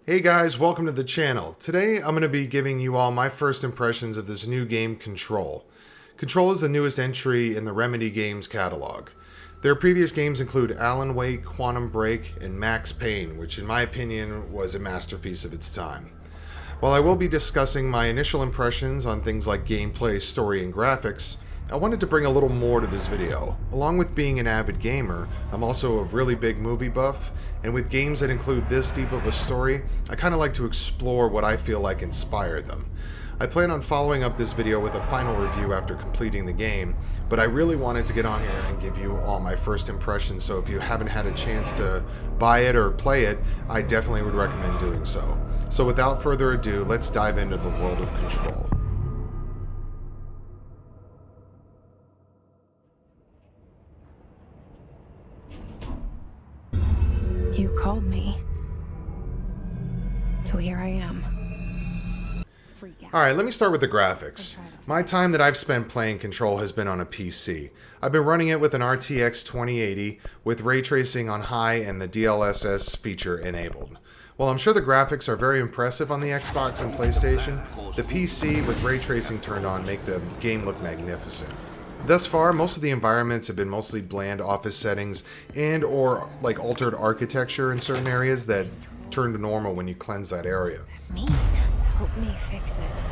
Hey guys, welcome to the channel. Today I'm going to be giving you all my first impressions of this new game, Control. Control is the newest entry in the Remedy Games catalog. Their previous games include Alan Wake, Quantum Break, and Max Payne, which in my opinion was a masterpiece of its time. While I will be discussing my initial impressions on things like gameplay, story, and graphics, I wanted to bring a little more to this video. Along with being an avid gamer, I'm also a really big movie buff, and with games that include this deep of a story, I kind of like to explore what I feel like inspired them. I plan on following up this video with a final review after completing the game, but I really wanted to get on here and give you all my first impressions, so if you haven't had a chance to buy it or play it, I definitely would recommend doing so. So without further ado, let's dive into the world of Control. You called me. So here I am. Alright, let me start with the graphics. My time that I've spent playing Control has been on a PC. I've been running it with an RTX 2080 with ray tracing on high and the DLSS feature enabled. While I'm sure the graphics are very impressive on the Xbox and PlayStation, the PC with ray tracing turned on make the game look magnificent. Thus far, most of the environments have been mostly bland office settings and or like altered architecture in certain areas that turn to normal when you cleanse that area. Mean. Help me fix it.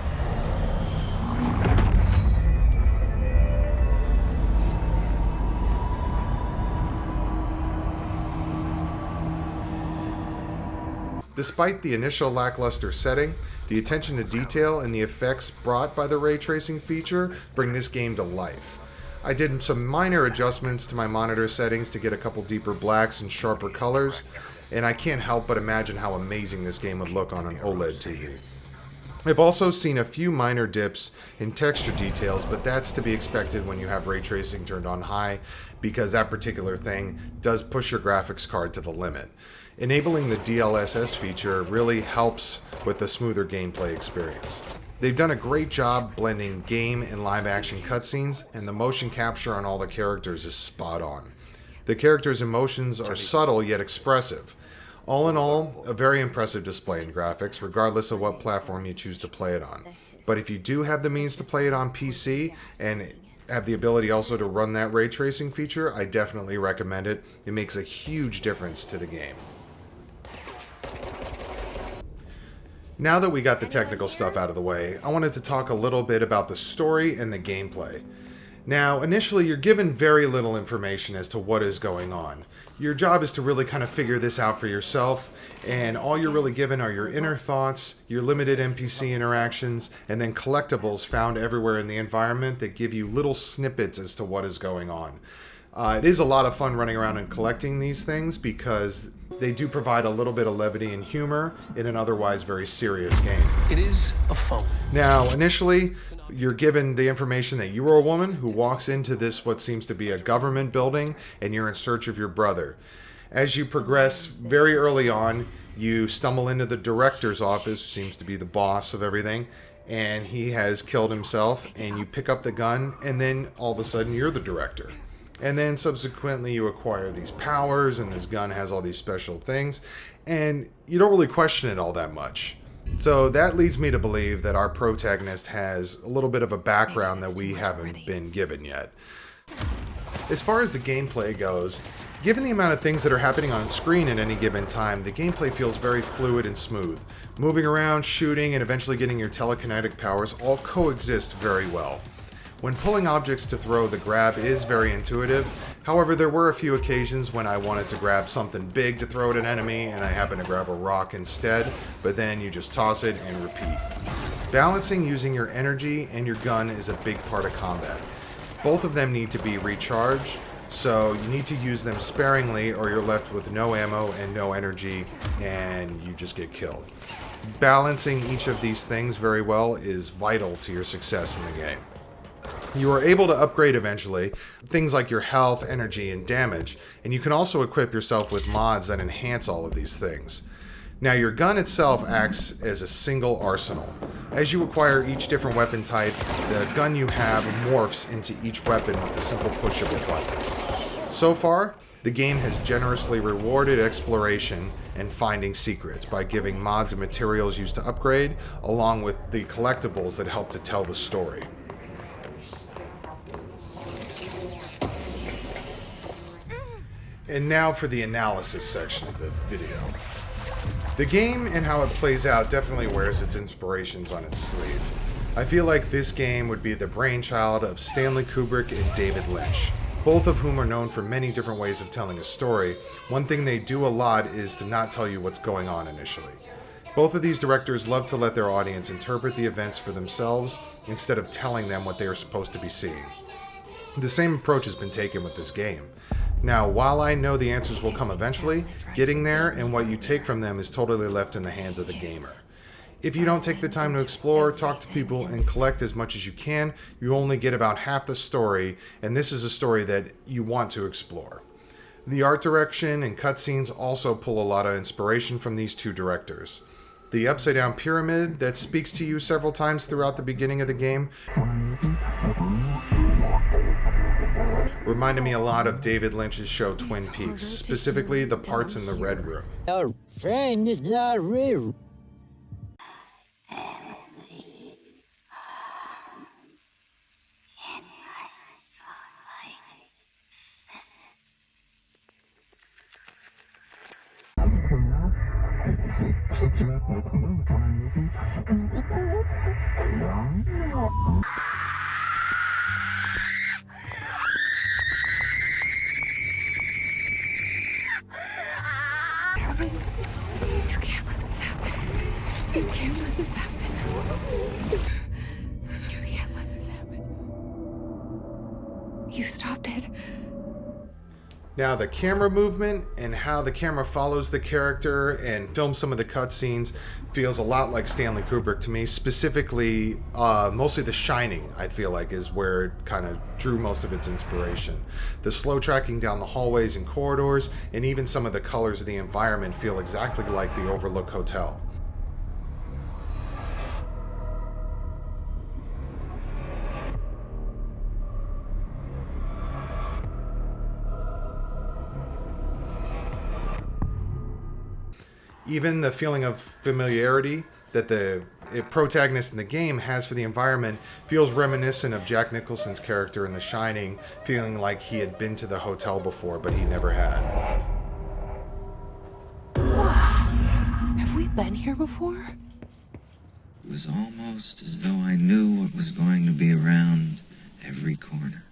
Despite the initial lackluster setting, the attention to detail and the effects brought by the ray tracing feature bring this game to life. I did some minor adjustments to my monitor settings to get a couple deeper blacks and sharper colors, and I can't help but imagine how amazing this game would look on an OLED TV. I've also seen a few minor dips in texture details, but that's to be expected when you have ray tracing turned on high, because that particular thing does push your graphics card to the limit. Enabling the DLSS feature really helps with the smoother gameplay experience. They've done a great job blending game and live action cutscenes, and the motion capture on all the characters is spot on. The characters' emotions are subtle yet expressive. All in all, a very impressive display in graphics, regardless of what platform you choose to play it on. But if you do have the means to play it on PC and have the ability also to run that ray tracing feature, I definitely recommend it. It makes a huge difference to the game. Now that we got the technical stuff out of the way, I wanted to talk a little bit about the story and the gameplay. Now, initially, you're given very little information as to what is going on. Your job is to really kind of figure this out for yourself, and all you're really given are your inner thoughts, your limited NPC interactions, and then collectibles found everywhere in the environment that give you little snippets as to what is going on. It is a lot of fun running around and collecting these things because they do provide a little bit of levity and humor in an otherwise very serious game. It is a phone. Now, initially, you're given the information that you are a woman who walks into this, what seems to be a government building, and you're in search of your brother. As you progress very early on, you stumble into the director's office, who seems to be the boss of everything, and he has killed himself, and you pick up the gun, and then all of a sudden you're the director. And then subsequently you acquire these powers, and this gun has all these special things, and you don't really question it all that much. So that leads me to believe that our protagonist has a little bit of a background that we haven't been given yet. As far as the gameplay goes, given the amount of things that are happening on screen at any given time, the gameplay feels very fluid and smooth. Moving around, shooting, and eventually getting your telekinetic powers all coexist very well. When pulling objects to throw, the grab is very intuitive. However, there were a few occasions when I wanted to grab something big to throw at an enemy, and I happened to grab a rock instead, but then you just toss it and repeat. Balancing using your energy and your gun is a big part of combat. Both of them need to be recharged, so you need to use them sparingly or you're left with no ammo and no energy, and you just get killed. Balancing each of these things very well is vital to your success in the game. You are able to upgrade eventually, things like your health, energy, and damage, and you can also equip yourself with mods that enhance all of these things. Now, your gun itself acts as a single arsenal. As you acquire each different weapon type, the gun you have morphs into each weapon with the simple push of a button. So far, The game has generously rewarded exploration and finding secrets by giving mods and materials used to upgrade, along with the collectibles that help to tell the story. And now for the analysis section of the video. The game and how it plays out definitely wears its inspirations on its sleeve. I feel like this game would be the brainchild of Stanley Kubrick and David Lynch, both of whom are known for many different ways of telling a story. One thing they do a lot is to not tell you what's going on initially. Both of these directors love to let their audience interpret the events for themselves instead of telling them what they are supposed to be seeing. The same approach has been taken with this game. Now, while I know the answers will come eventually, getting there and what you take from them is totally left in the hands of the gamer. If you don't take the time to explore, talk to people, and collect as much as you can, you only get about half the story, and this is a story that you want to explore. The art direction and cutscenes also pull a lot of inspiration from these two directors. The upside down pyramid that speaks to you several times throughout the beginning of the game reminded me a lot of David Lynch's show Twin Peaks, specifically the parts in the Red Room. Our friend is not real. You can't let this happen. You can't let this happen. You can't let this happen. You stopped it. Now, the camera movement and how the camera follows the character and films some of the cutscenes feels a lot like Stanley Kubrick to me. Specifically, mostly The Shining, I feel like, is where it kind of drew most of its inspiration. The slow tracking down the hallways and corridors, and even some of the colors of the environment feel exactly like the Overlook Hotel. Even the feeling of familiarity that the protagonist in the game has for the environment feels reminiscent of Jack Nicholson's character in The Shining, feeling like he had been to the hotel before, but he never had. Have we been here before? It was almost as though I knew what was going to be around every corner.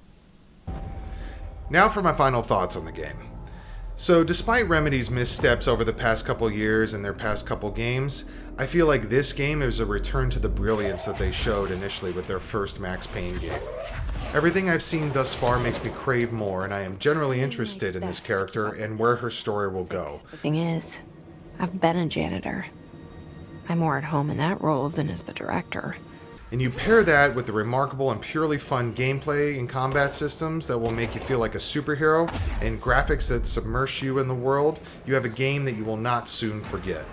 Now for my final thoughts on the game. So despite Remedy's missteps over the past couple years and their past couple games, I feel like this game is a return to the brilliance that they showed initially with their first Max Payne game. Everything I've seen thus far makes me crave more, and I am generally interested in this character and where her story will go. The thing is, I've been a janitor. I'm more at home in that role than as the director. And you pair that with the remarkable and purely fun gameplay and combat systems that will make you feel like a superhero, and graphics that submerge you in the world, you have a game that you will not soon forget.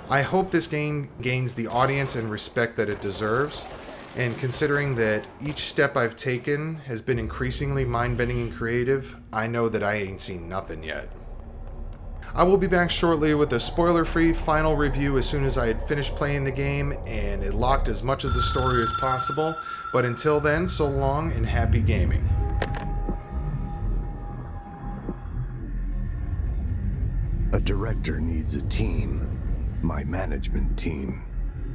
I hope this game gains the audience and respect that it deserves, and considering that each step I've taken has been increasingly mind-bending and creative, I know that I ain't seen nothing yet. I will be back shortly with a spoiler-free final review as soon as I had finished playing the game and it locked as much of the story as possible, but until then, so long and happy gaming. A director needs a team. My management team.